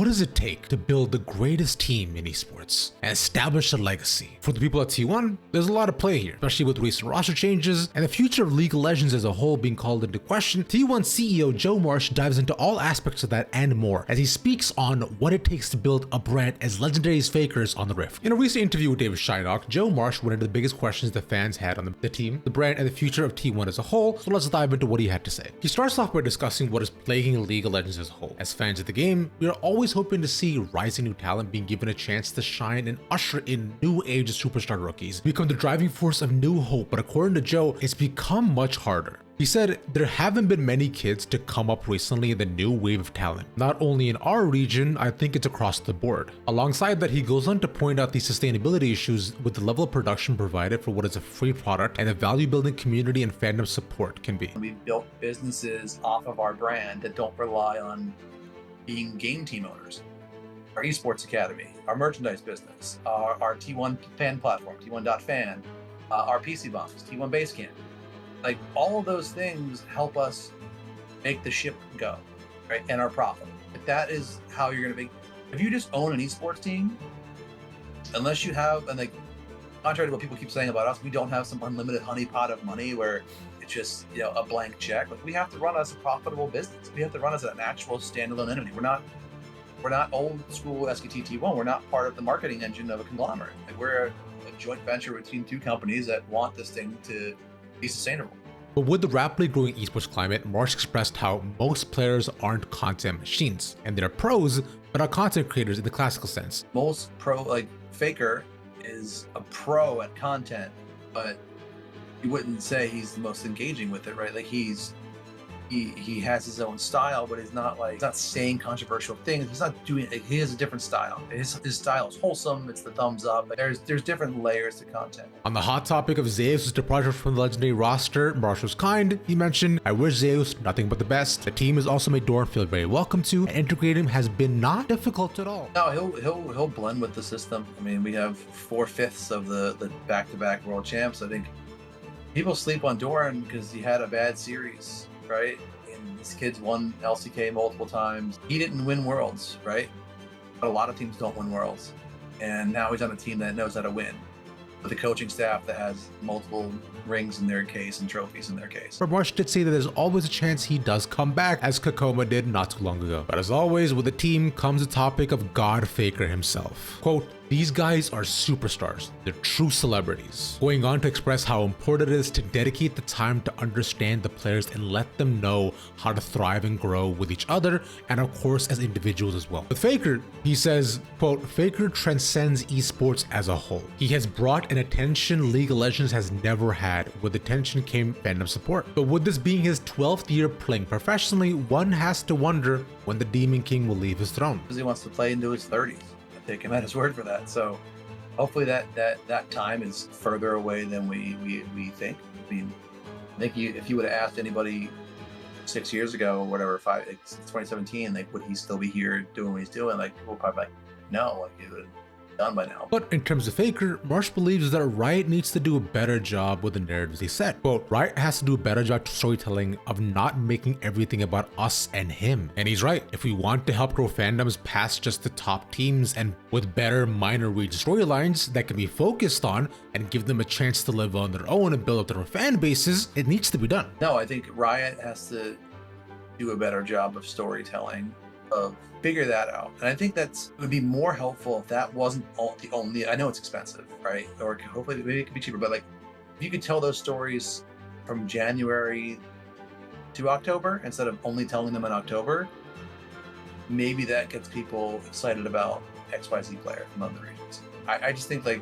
What does it take to build the greatest team in esports and establish a legacy? For the people at T1, there's a lot of play here, especially with recent roster changes and the future of League of Legends as a whole being called into question. T1 CEO Joe Marsh dives into all aspects of that and more as he speaks on what it takes to build a brand as legendary as Fakers on the Rift. In a recent interview with David Szajnuk, Joe Marsh went into the biggest questions the fans had on the team, the brand, and the future of T1 as a whole, so let's dive into what he had to say. He starts off by discussing what is plaguing League of Legends as a whole. As fans of the game, we are always hoping to see rising new talent being given a chance to shine and usher in new age of superstar rookies, become the driving force of new hope, but according to Joe, it's become much harder. He said there haven't been many kids to come up recently in the new wave of talent. Not only in our region, I think it's across the board. Alongside that, he goes on to point out the sustainability issues with the level of production provided for what is a free product and the value building community and fandom support can be. We've built businesses off of our brand that don't rely on being game team owners. Our esports academy, our merchandise business, our T1 fan platform, T1.fan, our PC bombs, T1 Basecamp. Like, all of those things help us make the ship go, right? And are profitable. Like, that is how you're going to be. If you just own an esports team, unless you have, and like, contrary to what people keep saying about us, we don't have some unlimited honeypot of money where it's just, you know, a blank check. Like, we have to run as a profitable business. We have to run as an actual standalone entity. We're not old school SKT T1. We're not part of the marketing engine of a conglomerate. Like, we're a joint venture between two companies that want this thing to be sustainable. But with the rapidly growing esports climate, Marsh expressed how most players aren't content machines, and they're pros, but are content creators in the classical sense. Most pro, like Faker, is a pro at content, but you wouldn't say he's the most engaging with it, right? Like, he has his own style, but he's not saying controversial things. He's not doing it. He has a different style. His style is wholesome. It's the thumbs up. There's different layers to content. On the hot topic of Zeus' departure from the legendary roster, Marsh was kind. He mentioned, "I wish Zeus nothing but the best. The team has also made Doran feel very welcome to, and integrating him has been not difficult at all." No, he'll blend with the system. I mean, we have 4/5 of the back-to-back world champs. I think people sleep on Doran because he had a bad series, right? And this kid's won LCK multiple times. He didn't win Worlds, right? But a lot of teams don't win Worlds. And now he's on a team that knows how to win, with a coaching staff that has multiple rings in their case and trophies in their case. But Marsh did say that there's always a chance he does come back, as Kakoma did not too long ago. But as always, with the team comes the topic of God Faker himself. Quote, "These guys are superstars. They're true celebrities." Going on to express how important it is to dedicate the time to understand the players and let them know how to thrive and grow with each other, and of course as individuals as well. With Faker, he says, quote, "Faker transcends esports as a whole. He has brought an attention League of Legends has never had. With attention came fandom support. But with this being his 12th year playing professionally, one has to wonder when the Demon King will leave his throne." Because he wants to play into his 30s. Take him at his word for that. So hopefully that time is further away than we think. I mean, I think if you would have asked anybody 6 years ago or whatever, 2017, like, would he still be here doing what he's doing? Like, people probably like, no, like, he would have done by now. But in terms of Faker, Marsh believes that Riot needs to do a better job with the narratives they set. Quote, "Riot has to do a better job storytelling of not making everything about us and him." And he's right. If we want to help grow fandoms past just the top teams and with better minor region storylines that can be focused on and give them a chance to live on their own and build up their own fan bases, it needs to be done. No, I think Riot has to do a better job of storytelling, of figure that out. And I think it would be more helpful if that wasn't the only, I know it's expensive, right? Or hopefully maybe it could be cheaper, but like, if you could tell those stories from January to October instead of only telling them in October, maybe that gets people excited about XYZ player from other regions. I just think, like,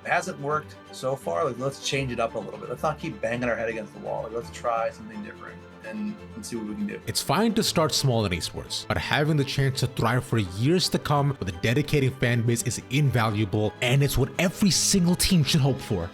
it hasn't worked so far. Like, let's change it up a little bit. Let's not keep banging our head against the wall. Like, let's try something different and see what we can do. It's fine to start small in esports, but having the chance to thrive for years to come with a dedicated fan base is invaluable, and it's what every single team should hope for.